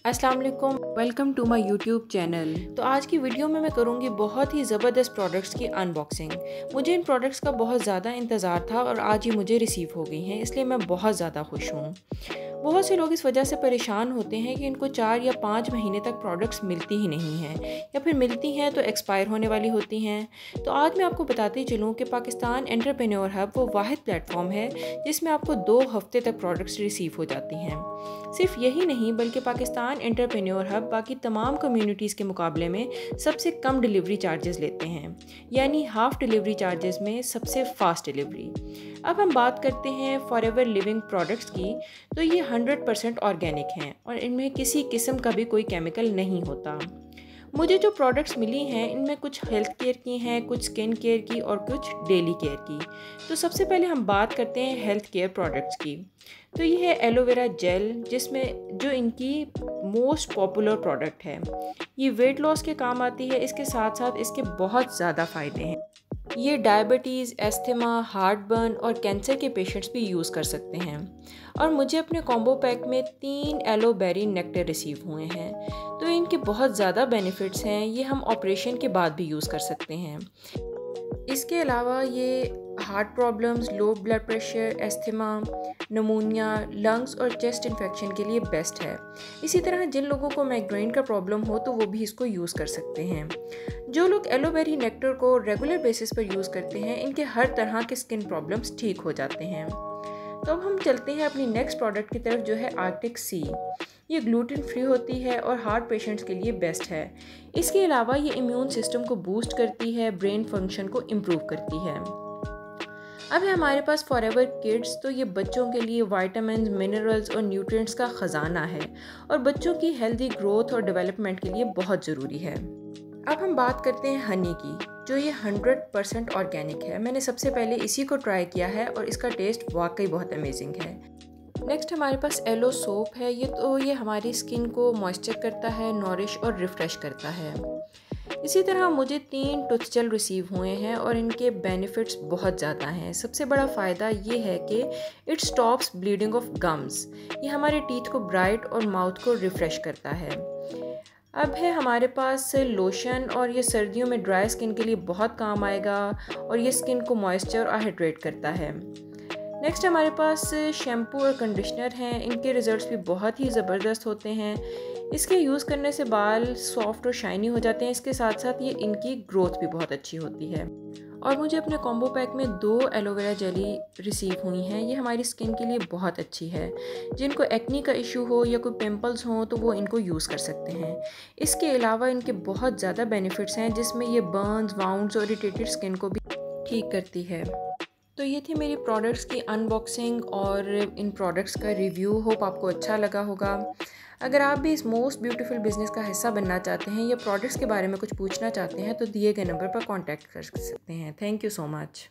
अस्सलाम वालेकुम, welcome to my YouTube channel. तो आज की वीडियो में मैं करूँगी बहुत ही ज़बरदस्त प्रोडक्ट्स की अनबॉक्सिंग। मुझे इन प्रोडक्ट्स का बहुत ज़्यादा इंतज़ार था और आज ये मुझे रिसीव हो गई हैं, इसलिए मैं बहुत ज़्यादा खुश हूँ। बहुत से लोग इस वजह से परेशान होते हैं कि इनको 4 या 5 महीने तक प्रोडक्ट्स मिलती ही नहीं हैं, या फिर मिलती हैं तो एक्सपायर होने वाली होती हैं। तो आज मैं आपको बताती चलूँ कि पाकिस्तान एंटरप्रेन्योर हब वो वाहिद प्लेटफॉर्म है जिसमें आपको 2 हफ्ते तक प्रोडक्ट्स रिसीव हो जाती हैं। सिर्फ यही नहीं बल्कि पाकिस्तान एंटरप्रेन्योर हब बाकी तमाम कम्युनिटीज़ के मुकाबले में सबसे कम डिलीवरी चार्जेस लेते हैं, यानी हाफ डिलीवरी चार्जेस में सबसे फास्ट डिलीवरी। अब हम बात करते हैं फॉरएवर लिविंग प्रोडक्ट्स की। तो ये 100% ऑर्गेनिक हैं और इनमें किसी किस्म का भी कोई केमिकल नहीं होता। मुझे जो प्रोडक्ट्स मिली हैं इनमें कुछ हेल्थ केयर की हैं, कुछ स्किन केयर की और कुछ डेली केयर की। तो सबसे पहले हम बात करते हैं हेल्थ केयर प्रोडक्ट्स की। तो ये है एलोवेरा जेल, जिसमें जो इनकी मोस्ट पॉपुलर प्रोडक्ट है। ये वेट लॉस के काम आती है, इसके साथ साथ इसके बहुत ज़्यादा फ़ायदे हैं। ये डायबिटीज़, एस्थमा, हार्ट बर्न और कैंसर के पेशेंट्स भी यूज़ कर सकते हैं। और मुझे अपने कॉम्बो पैक में 3 एलोबेरी नेक्टर रिसीव हुए हैं। तो इनके बहुत ज़्यादा बेनिफिट्स हैं, ये हम ऑपरेशन के बाद भी यूज़ कर सकते हैं। इसके अलावा ये heart problems, low blood pressure, asthma, नमूनिया, lungs और चेस्ट इन्फेक्शन के लिए बेस्ट है। इसी तरह जिन लोगों को माइग्रेन का प्रॉब्लम हो तो वो भी इसको यूज़ कर सकते हैं। जो लोग एलोवेरी नेक्टर को रेगुलर बेसिस पर यूज़ करते हैं, इनके हर तरह के स्किन प्रॉब्लम्स ठीक हो जाते हैं। तो अब हम चलते हैं अपनी नेक्स्ट प्रोडक्ट की तरफ, जो है आर्टिक सी। ये ग्लूटेन फ्री होती है और हार्ट पेशेंट्स के लिए बेस्ट है। इसके अलावा ये इम्यून सिस्टम को बूस्ट करती है, ब्रेन फंक्शन को इम्प्रूव करती है। अब है हमारे पास फॉरएवर किड्स। तो ये बच्चों के लिए विटामिन्स, मिनरल्स और न्यूट्रिएंट्स का ख़जाना है और बच्चों की हेल्दी ग्रोथ और डेवलपमेंट के लिए बहुत ज़रूरी है। अब हम बात करते हैं हनी की, जो ये 100% ऑर्गेनिक है। मैंने सबसे पहले इसी को ट्राई किया है और इसका टेस्ट वाकई बहुत अमेजिंग है। नेक्स्ट हमारे पास एलो सोप है। ये हमारी स्किन को मॉइस्चर करता है, नॉरिश और रिफ़्रेश करता है। इसी तरह मुझे 3 टूथ जेल रिसीव हुए हैं और इनके बेनिफिट्स बहुत ज़्यादा हैं। सबसे बड़ा फ़ायदा ये है कि it stops bleeding of gums. ये हमारे टीथ को ब्राइट और माउथ को रिफ़्रेश करता है। अब है हमारे पास लोशन, और ये सर्दियों में ड्राई स्किन के लिए बहुत काम आएगा और ये स्किन को मॉइस्चर और हाइड्रेट करता है। नेक्स्ट हमारे पास शैम्पू और कंडीशनर हैं। इनके रिज़ल्ट्स भी बहुत ही ज़बरदस्त होते हैं। इसके यूज़ करने से बाल सॉफ्ट और शाइनी हो जाते हैं। इसके साथ साथ ये इनकी ग्रोथ भी बहुत अच्छी होती है। और मुझे अपने कॉम्बो पैक में 2 एलोवेरा जेली रिसीव हुई हैं। ये हमारी स्किन के लिए बहुत अच्छी है। जिनको एक्नी का इशू हो या कोई पिंपल्स हो तो वो इनको यूज़ कर सकते हैं। इसके अलावा इनके बहुत ज़्यादा बेनिफिट्स हैं, जिसमें ये बर्न्स, वाउंड्स और इरिटेटेड स्किन को भी ठीक करती है। तो ये थी मेरी प्रोडक्ट्स की अनबॉक्सिंग और इन प्रोडक्ट्स का रिव्यू। होप आपको अच्छा लगा होगा। अगर आप भी इस मोस्ट ब्यूटीफुल बिज़नेस का हिस्सा बनना चाहते हैं या प्रोडक्ट्स के बारे में कुछ पूछना चाहते हैं तो दिए गए नंबर पर कॉन्टैक्ट कर सकते हैं। Thank you so much.